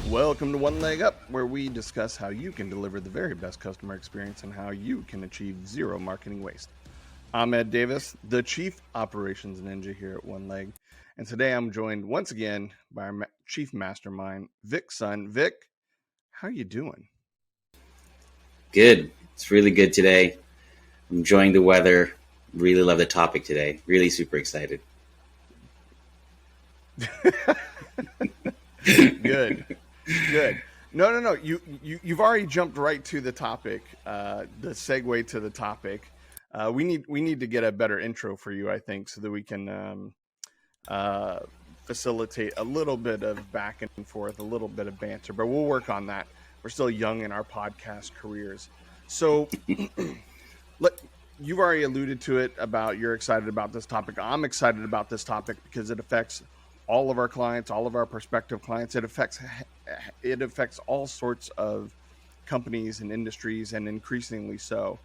Welcome to One Leg Up, where we discuss how you can deliver the very best customer experience and how you can achieve zero marketing waste. I'm Ed Davis, the Chief Operations Ninja here at One Leg, and today I'm joined once again by our Chief Mastermind, Vic's son. Vic, how are you doing? Good. It's really good today. I'm enjoying the weather. Really love the topic today. Really super excited. Good. No. You've already jumped right to the topic. The segue to the topic. We need to get a better intro for you, I think, so that we can facilitate a little bit of back and forth, a little bit of banter. But we'll work on that. We're still young in our podcast careers, so you've already alluded to it about you're excited about this topic. I'm excited about this topic because it affects all of our clients, all of our prospective clients. It affects all sorts of companies and industries, and increasingly so.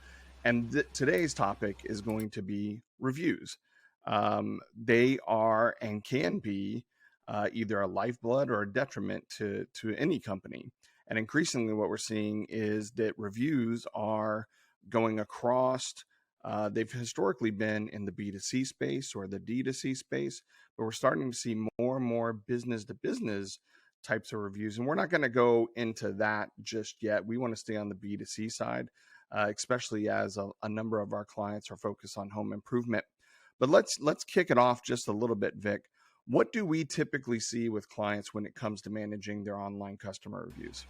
And today's topic is going to be reviews. They are and can be either a lifeblood or a detriment to any company. And increasingly, what we're seeing is that reviews are going across. They've historically been in the B2C space or the D2C space, but we're starting to see more and more business to business types of reviews. And we're not going to go into that just yet. We want to stay on the B2C side, especially as a number of our clients are focused on home improvement. But let's kick it off just a little bit, Vic. What do we typically see with clients when it comes to managing their online customer reviews?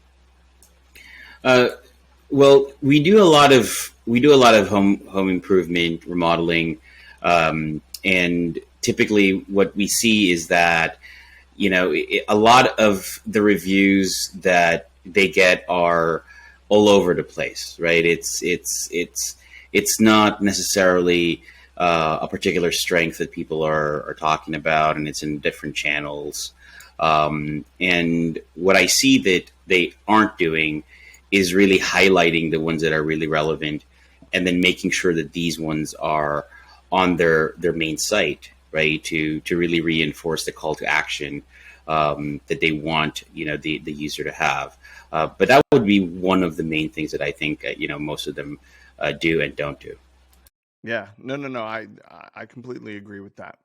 Well, we do a lot of home improvement remodeling, and typically what we see is that a lot of the reviews that they get are all over the place, right? It's not necessarily a particular strength that people are talking about, and it's in different channels. And what I see that they aren't doing is really highlighting the ones that are really relevant, and then making sure that these ones are on their main site, right? To really reinforce the call to action that they want the user to have. But that would be one of the main things that I think most of them do and don't do. Yeah, no. I completely agree with that.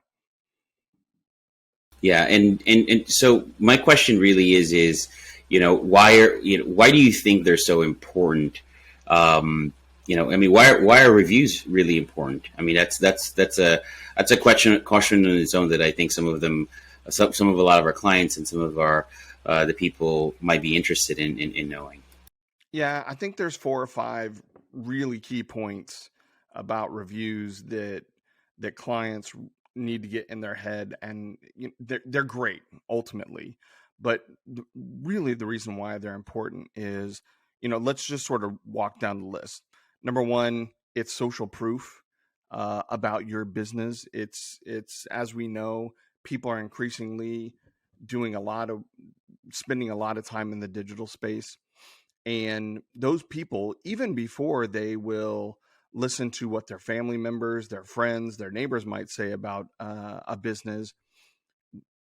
Yeah, and so my question really is why do you think they're so important? Why are reviews really important? I mean, that's a question on its own that I think some of a lot of our clients and some of our the people might be interested in knowing. Yeah, I think there's 4 or 5 really key points about reviews that clients need to get in their head, and they're great ultimately, but really the reason why they're important is let's just sort of walk down the list. Number one, it's social proof about your business. It's as we know, people are increasingly spending a lot of time in the digital space. And those people, even before they will listen to what their family members, their friends, their neighbors might say about a business,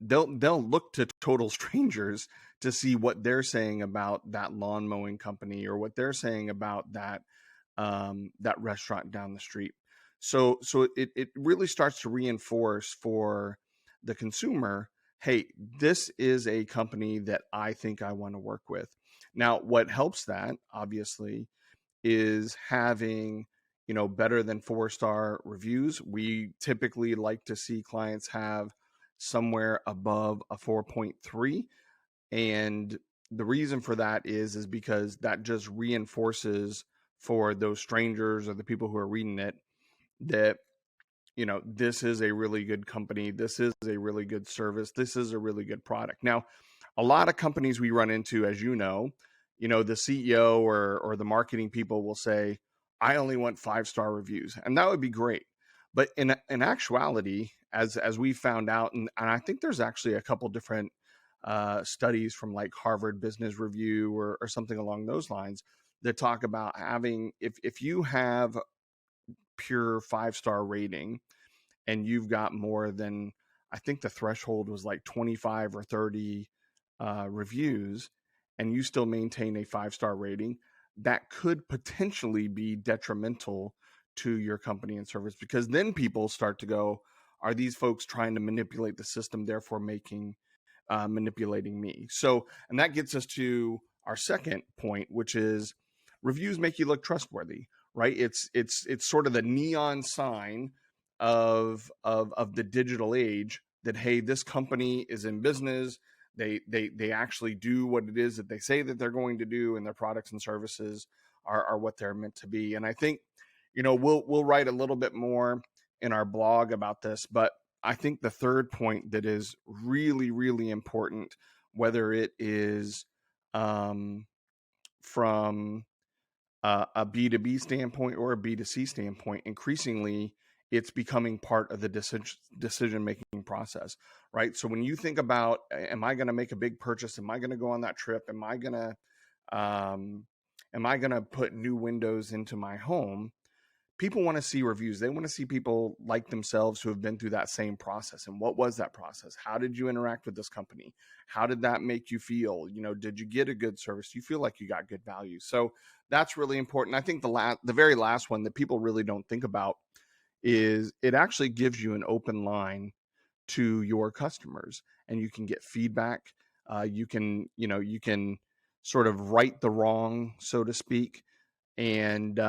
they'll look to total strangers to see what they're saying about that lawn mowing company or what they're saying about that restaurant down the street. So it really starts to reinforce for the consumer, hey, this is a company that I think I want to work with. Now, what helps that obviously is having better than 4-star reviews. We typically like to see clients have somewhere above a 4.3, and the reason for that is because that just reinforces for those strangers or the people who are reading it that this is a really good company, this is a really good service, this is a really good product. Now, a lot of companies we run into, as the CEO or the marketing people will say, I only want 5-star reviews, and that would be great. But in actuality, as we found out, and I think there's actually a couple different studies from like Harvard Business Review or something along those lines that talk about having, if you have pure 5-star rating and you've got more than, I think the threshold was like 25 or 30 reviews, and you still maintain a 5-star rating, that could potentially be detrimental to your company and service, because then people start to go, are these folks trying to manipulate the system, therefore manipulating me? So, and that gets us to our second point, which is reviews make you look trustworthy, right? It's sort of the neon sign of the digital age that, hey, this company is in business. They actually do what it is that they say that they're going to do, and their products and services are what they're meant to be. And I think, we'll write a little bit more in our blog about this, but I think the third point that is really, really important, whether it is from a B2B standpoint or a B2C standpoint, increasingly it's becoming part of the decision making process, right? So when you think about, am I going to make a big purchase? Am I going to go on that trip? Um, am I going to put new windows into my home? People want to see reviews. They want to see people like themselves who have been through that same process. And what was that process? How did you interact with this company? How did that make you feel? Did you get a good service? Do you feel like you got good value? So that's really important. I think the very last one that people really don't think about is it actually gives you an open line to your customers, and you can get feedback. You can sort of right the wrong, so to speak. And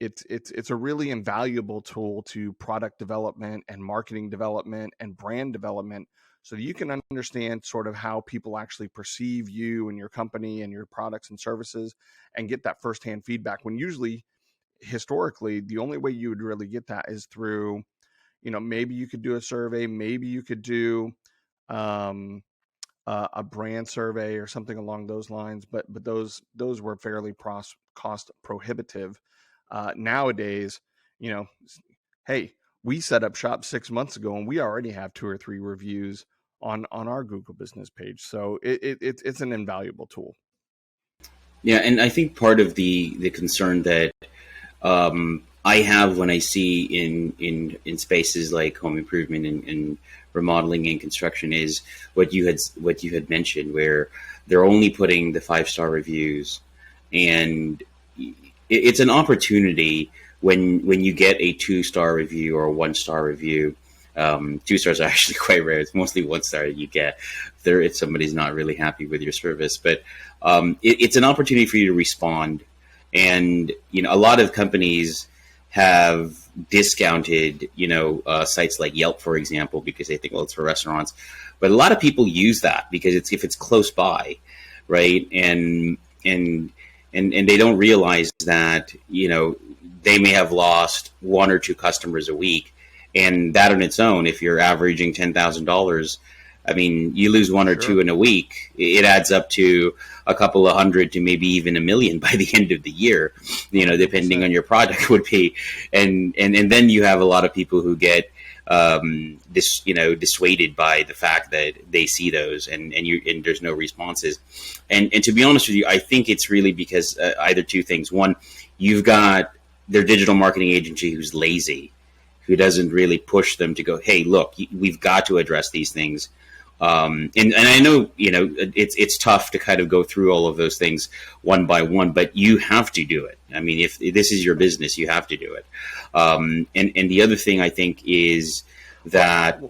it's a really invaluable tool to product development and marketing development and brand development, so that you can understand sort of how people actually perceive you and your company and your products and services, and get that firsthand feedback, when usually historically the only way you would really get that is through, maybe you could do a survey, maybe you could do um, a brand survey or something along those lines, but those were fairly cost prohibitive. Nowadays, you know, hey, we set up shop 6 months ago, and we already have 2 or 3 reviews on our Google business page. So it's an invaluable tool. Yeah, and I think part of the concern that I have when I see in spaces like home improvement and remodeling and construction is what you had mentioned, where they're only putting the 5-star reviews, and it's an opportunity when you get a 2-star review or a 1-star review. 2 stars are actually quite rare. It's mostly 1 star you get there if somebody's not really happy with your service. But it's an opportunity for you to respond. And a lot of companies have discounted sites like Yelp, for example, because they think, well, it's for restaurants. But a lot of people use that because if it's close by, right? And they don't realize that they may have lost 1 or 2 customers a week. And that on its own, if you're averaging $10,000, I mean, you lose 1 or 2 in a week, it adds up to a couple of hundred to maybe even $1 million by the end of the year, depending on your product would be. And then you have a lot of people who get dissuaded by the fact that they see those and there's no responses. And to be honest with you, I think it's really because either 2 things. One, you've got their digital marketing agency who's lazy, who doesn't really push them to go, hey, look, we've got to address these things. And I know, it's tough to kind of go through all of those things one by one, but you have to do it. I mean, if this is your business, you have to do it. And the other thing I think is that,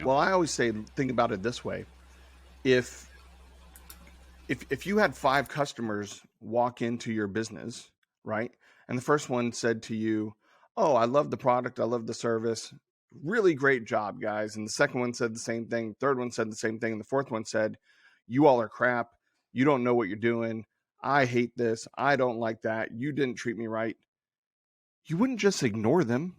well, I always say, think about it this way. If you had 5 customers walk into your business, right? And the first one said to you, oh, I love the product, I love the service, really great job, guys. And the second one said the same thing. Third one said the same thing. And the fourth one said, you all are crap. You don't know what you're doing. I hate this. I don't like that. You didn't treat me right. You wouldn't just ignore them.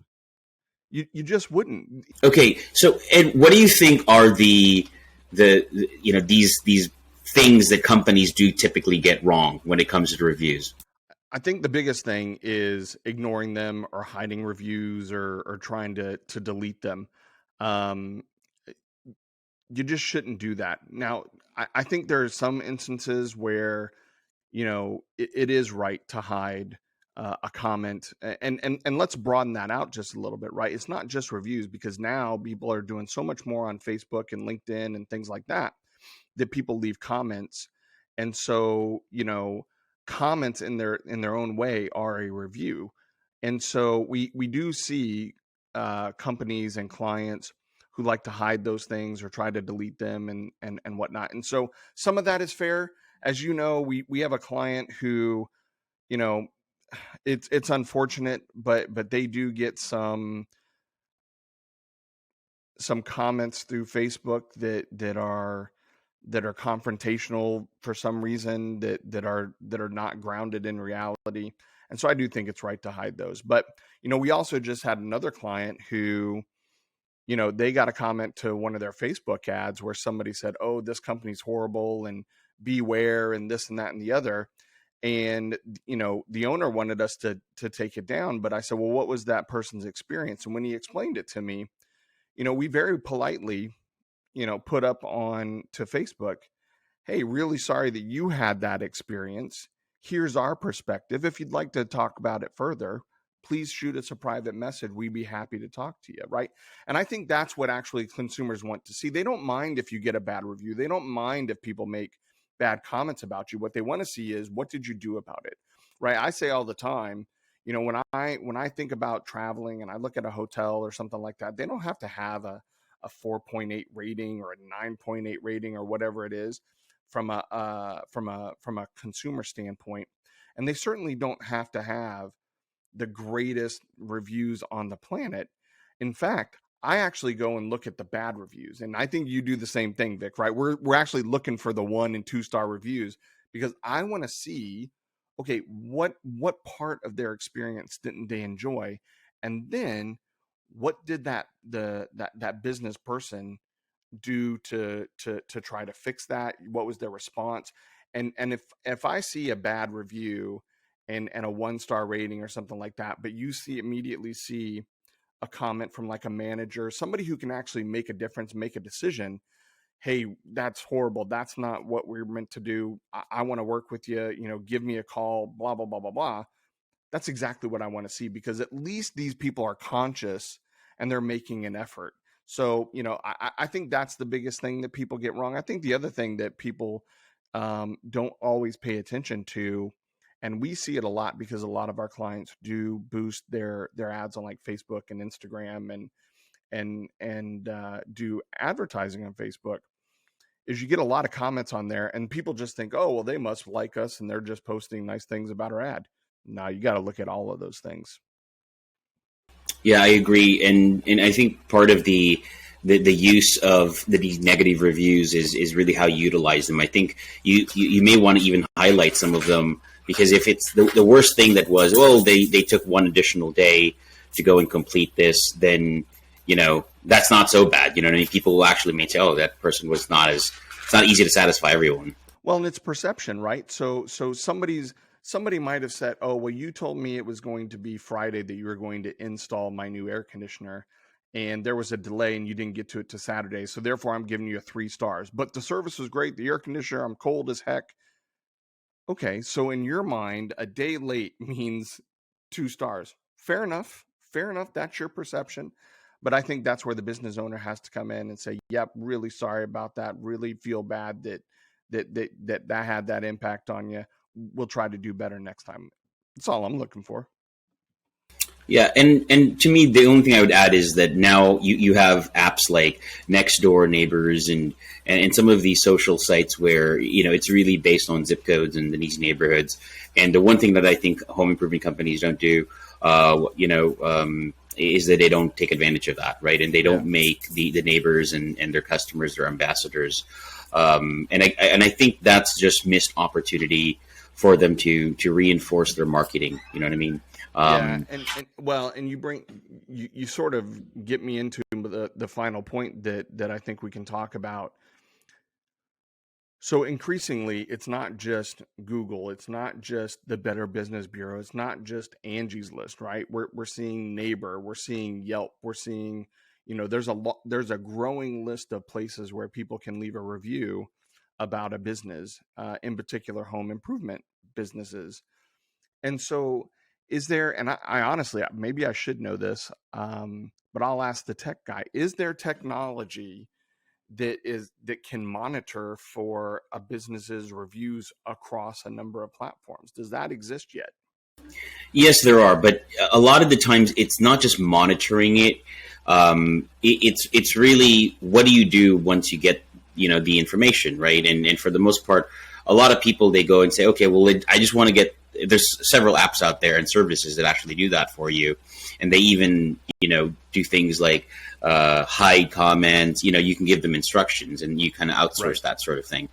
You just wouldn't. Okay. So, Ed, what do you think are the these things that companies do typically get wrong when it comes to reviews? I think the biggest thing is ignoring them or hiding reviews or trying to delete them. You just shouldn't do that. Now, I think there are some instances where, it is right to hide a comment, and let's broaden that out just a little bit, right? It's not just reviews, because now people are doing so much more on Facebook and LinkedIn and things like that, that people leave comments And so, comments in their own way are a review. And so we do see companies and clients who like to hide those things or try to delete them and whatnot. And so some of that is fair. As you know, we have a client who, you know, it's unfortunate, but they do get some comments through Facebook that are confrontational for some reason, that are not grounded in reality. And so I do think it's right to hide those. But we also just had another client who, they got a comment to one of their Facebook ads where somebody said, "Oh, this company's horrible and beware and this and that and the other." And the owner wanted us to take it down, but I said, "Well, what was that person's experience?" And when he explained it to me, we very politely, put up on to Facebook, "Hey, really sorry that you had that experience. Here's our perspective. If you'd like to talk about it further, please shoot us a private message. We'd be happy to talk to you." Right. And I think that's what actually consumers want to see. They don't mind if you get a bad review. They don't mind if people make bad comments about you. What they want to see is, what did you do about it? Right. I say all the time, when I think about traveling and I look at a hotel or something like that, they don't have to have a 4.8 rating or a 9.8 rating or whatever it is from a consumer standpoint, and they certainly don't have to have the greatest reviews on the planet. In fact, I actually go and look at the bad reviews, and I think you do the same thing, Vic. Right? We're actually looking for the 1 and 2 star reviews because I want to see, okay, what part of their experience didn't they enjoy, and then what did that business person do to try to fix that? What was their response? And if I see a bad review and a 1 star rating or something like that, but you immediately see a comment from like a manager, somebody who can actually make a difference, make a decision, "Hey, that's horrible. That's not what we're meant to do. I want to work with you. Give me a call, blah, blah, blah, blah, blah." That's exactly what I want to see, because at least these people are conscious and they're making an effort. So, I think that's the biggest thing that people get wrong. I think the other thing that people don't always pay attention to, and we see it a lot because a lot of our clients do boost their ads on like Facebook and Instagram and do advertising on Facebook, is you get a lot of comments on there and people just think, "Oh, well, they must like us and they're just posting nice things about our ad." No, you got to look at all of those things. Yeah, I agree, and I think part of the use of these negative reviews is really how you utilize them. I think you may want to even highlight some of them, because if it's the worst thing that was, well, they took one additional day to go and complete this, then that's not so bad. You know what I mean? People will actually may say, "Oh, that person was not as it's not easy to satisfy everyone." Well, and it's perception, right? So somebody might have said, "Oh, well, you told me it was going to be Friday that you were going to install my new air conditioner, and there was a delay and you didn't get to it to Saturday. So therefore I'm giving you a 3 stars. But the service was great. The air conditioner, I'm cold as heck." Okay, so in your mind, a day late means 2 stars. Fair enough. Fair enough. That's your perception. But I think that's where the business owner has to come in and say, "Yep, really sorry about that. Really feel bad that had that impact on you. We'll try to do better next time." That's all I'm looking for. Yeah, and to me, the only thing I would add is that now you have apps like Nextdoor, Neighbors, and some of these social sites where it's really based on zip codes and these neighborhoods. And the one thing that I think home improvement companies don't do, is that they don't take advantage of that, right? And they Yeah. don't make the neighbors and their customers their ambassadors. And I think that's just missed opportunity for them to reinforce their marketing. You know what I mean? Yeah, Um, and well, and you sort of get me into the final point that I think we can talk about. So increasingly, it's not just Google, it's not just the Better Business Bureau, it's not just Angie's List, right? We're seeing Neighbor, we're seeing Yelp, we're seeing, there's a growing list of places where people can leave a review about a business, in particular home improvement businesses. And so, is there, and I honestly, maybe I should know this, but I'll ask the tech guy, is there technology that can monitor for a business's reviews across a number of platforms. Does that exist yet? Yes, there are, but a lot of the times it's not just monitoring it. It's really, what do you do once you get the information, right? And for the most part, a lot of people, they go and say, okay, well, I just want to get. There's several apps out there and services that actually do that for you, and they even do things like hide comments. You can give them instructions, and you kind of outsource that sort of thing.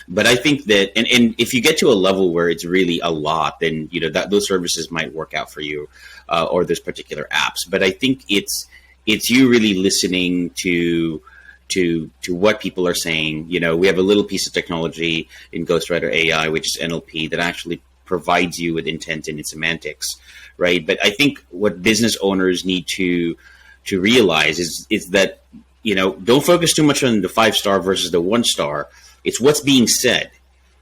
But I think that, and if you get to a level where it's really a lot, then that those services might work out for you, or those particular apps. But I think it's you really listening to what people are saying. We have a little piece of technology in Ghostwriter AI, which is NLP, that actually provides you with intent and semantics, right? But I think what business owners need to realize is that don't focus too much on the 5-star versus the 1-star. It's what's being said,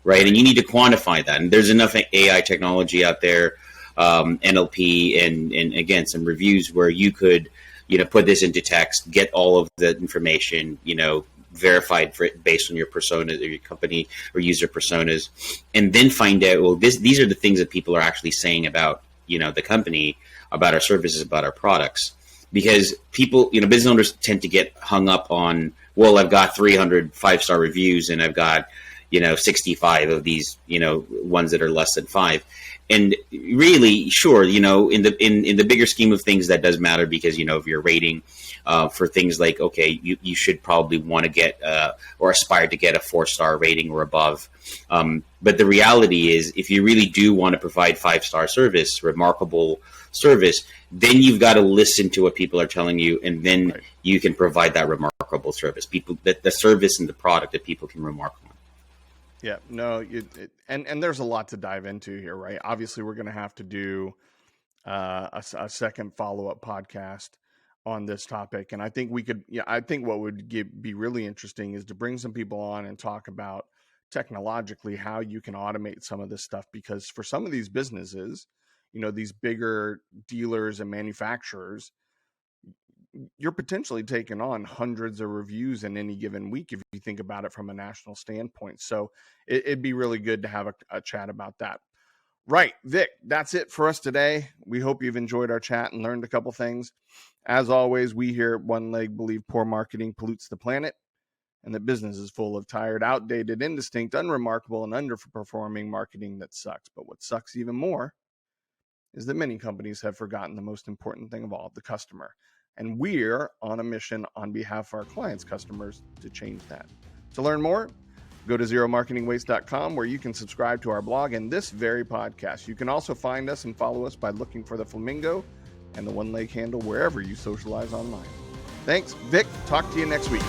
right? And you need to quantify that. And there's enough AI technology out there, NLP, and again, some reviews where you could put this into text, get all of the information, verified based on your personas or your company or user personas, and then find out, well, these are the things that people are actually saying about the company, about our services, about our products. Because people, business owners tend to get hung up on, well, I've got 300 5-star reviews and I've got 65 of these ones that are less than 5. And really, sure, in the bigger scheme of things, that does matter, because if you're rating for things like, okay, you should probably want to get or aspire to get a 4-star rating or above. But the reality is, if you really do want to provide 5-star service, remarkable service, then you've got to listen to what people are telling you, and then you can provide that remarkable service. The service and the product that people can remark on. Yeah, no, and there's a lot to dive into here, right? Obviously, we're going to have to do a second follow-up podcast on this topic, and I think we could. Yeah, I think what would be really interesting is to bring some people on and talk about technologically how you can automate some of this stuff, because for some of these businesses, these bigger dealers and manufacturers, you're potentially taking on hundreds of reviews in any given week if you think about it from a national standpoint. So it'd be really good to have a chat about that. Right, Vic, that's it for us today. We hope you've enjoyed our chat and learned a couple things. As always, we here at One Leg believe poor marketing pollutes the planet, and that business is full of tired, outdated, indistinct, unremarkable, and underperforming marketing that sucks. But what sucks even more is that many companies have forgotten the most important thing of all, the customer. And we're on a mission on behalf of our clients' customers to change that. To learn more, go to zeromarketingwaste.com, where you can subscribe to our blog and this very podcast. You can also find us and follow us by looking for the flamingo and the One Leg handle wherever you socialize online. Thanks, Vic. Talk to you next week.